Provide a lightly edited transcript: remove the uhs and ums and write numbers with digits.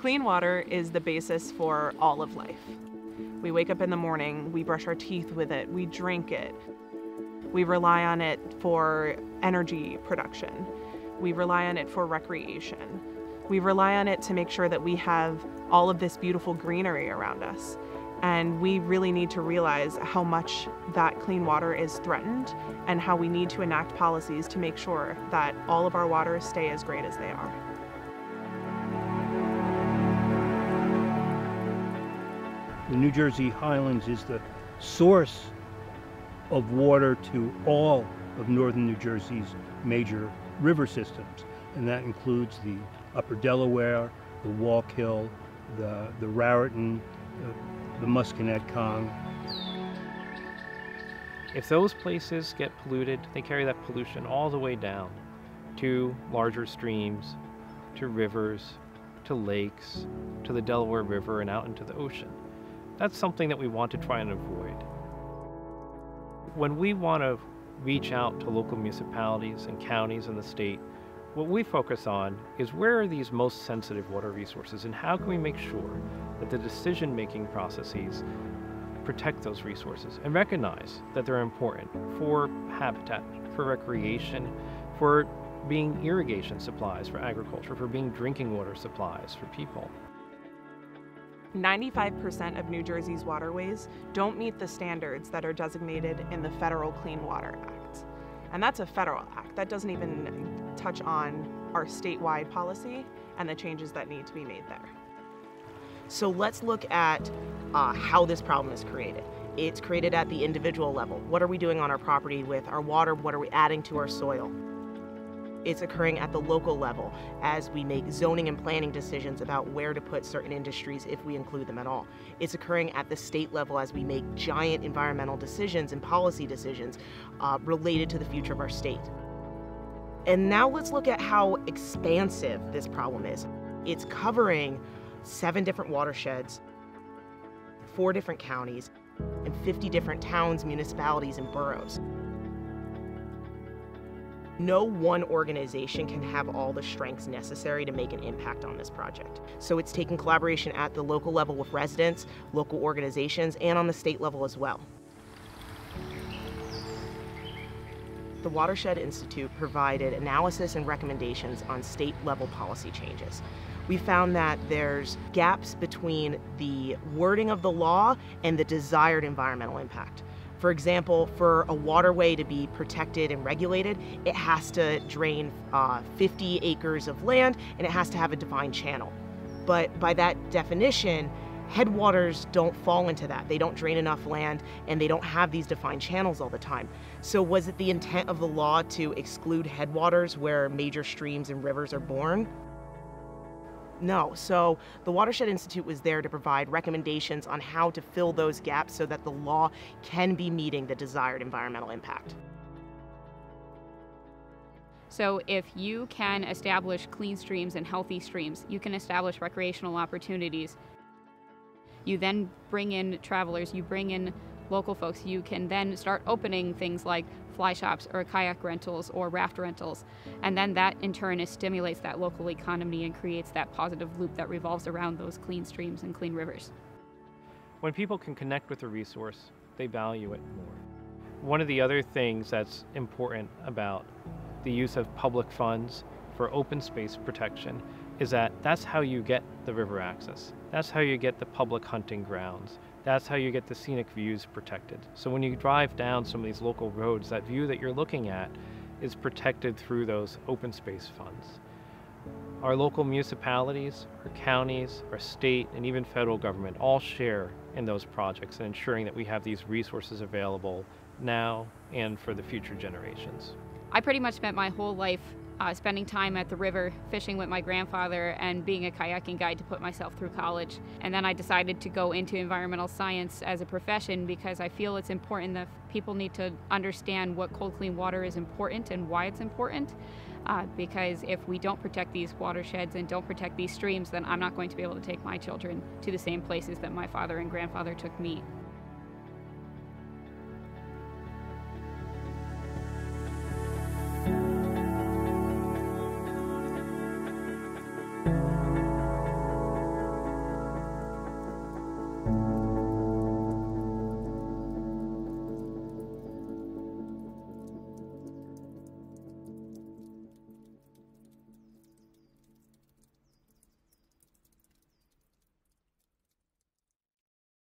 Clean water is the basis for all of life. We wake up in the morning, we brush our teeth with it, we drink it. We rely on it for energy production. We rely on it for recreation. We rely on it to make sure that we have all of this beautiful greenery around us. And we really need to realize how much that clean water is threatened and how we need to enact policies to make sure that all of our waters stay as great as they are. The New Jersey Highlands is the source of water to all of northern New Jersey's major river systems, and that includes the Upper Delaware, the Wallkill, the Raritan, the Musconetcong. If those places get polluted, they carry that pollution all the way down to larger streams, to rivers, to lakes, to the Delaware River, and out into the ocean. That's something that we want to try and avoid. When we want to reach out to local municipalities and counties in the state, what we focus on is where are these most sensitive water resources and how can we make sure that the decision-making processes protect those resources and recognize that they're important for habitat, for recreation, for being irrigation supplies for agriculture, for being drinking water supplies for people. 95% of New Jersey's waterways don't meet the standards that are designated in the Federal Clean Water Act. And that's a federal act. That doesn't even touch on our statewide policy and the changes that need to be made there. So let's look at how this problem is created. It's created at the individual level. What are we doing on our property with our water? What are we adding to our soil? It's occurring at the local level as we make zoning and planning decisions about where to put certain industries if we include them at all. It's occurring at the state level as we make giant environmental decisions and policy decisions related to the future of our state. And now let's look at how expansive this problem is. It's covering 7 different watersheds, 4 different counties, and 50 different towns, municipalities, and boroughs. No one organization can have all the strengths necessary to make an impact on this project. So it's taking collaboration at the local level with residents, local organizations, and on the state level as well. The Watershed Institute provided analysis and recommendations on state-level policy changes. We found that there's gaps between the wording of the law and the desired environmental impact. For example, for a waterway to be protected and regulated, it has to drain 50 acres of land and it has to have a defined channel. But by that definition, headwaters don't fall into that. They don't drain enough land and they don't have these defined channels all the time. So was it the intent of the law to exclude headwaters where major streams and rivers are born? No. So the Watershed Institute was there to provide recommendations on how to fill those gaps so that the law can be meeting the desired environmental impact. So if you can establish clean streams and healthy streams, you can establish recreational opportunities. You then bring in travelers, you bring in local folks, you can then start opening things like fly shops or kayak rentals or raft rentals. And then that in turn stimulates that local economy and creates that positive loop that revolves around those clean streams and clean rivers. When people can connect with a resource, they value it more. One of the other things that's important about the use of public funds for open space protection is that that's how you get the river access. That's how you get the public hunting grounds. That's how you get the scenic views protected. So when you drive down some of these local roads, that view that you're looking at is protected through those open space funds. Our local municipalities, our counties, our state, and even federal government all share in those projects and ensuring that we have these resources available now and for the future generations. I pretty much spent my whole life spending time at the river, fishing with my grandfather, and being a kayaking guide to put myself through college. And then I decided to go into environmental science as a profession because I feel it's important that people need to understand what cold, clean water is important and why it's important. Because if we don't protect these watersheds and don't protect these streams, then I'm not going to be able to take my children to the same places that my father and grandfather took me. you.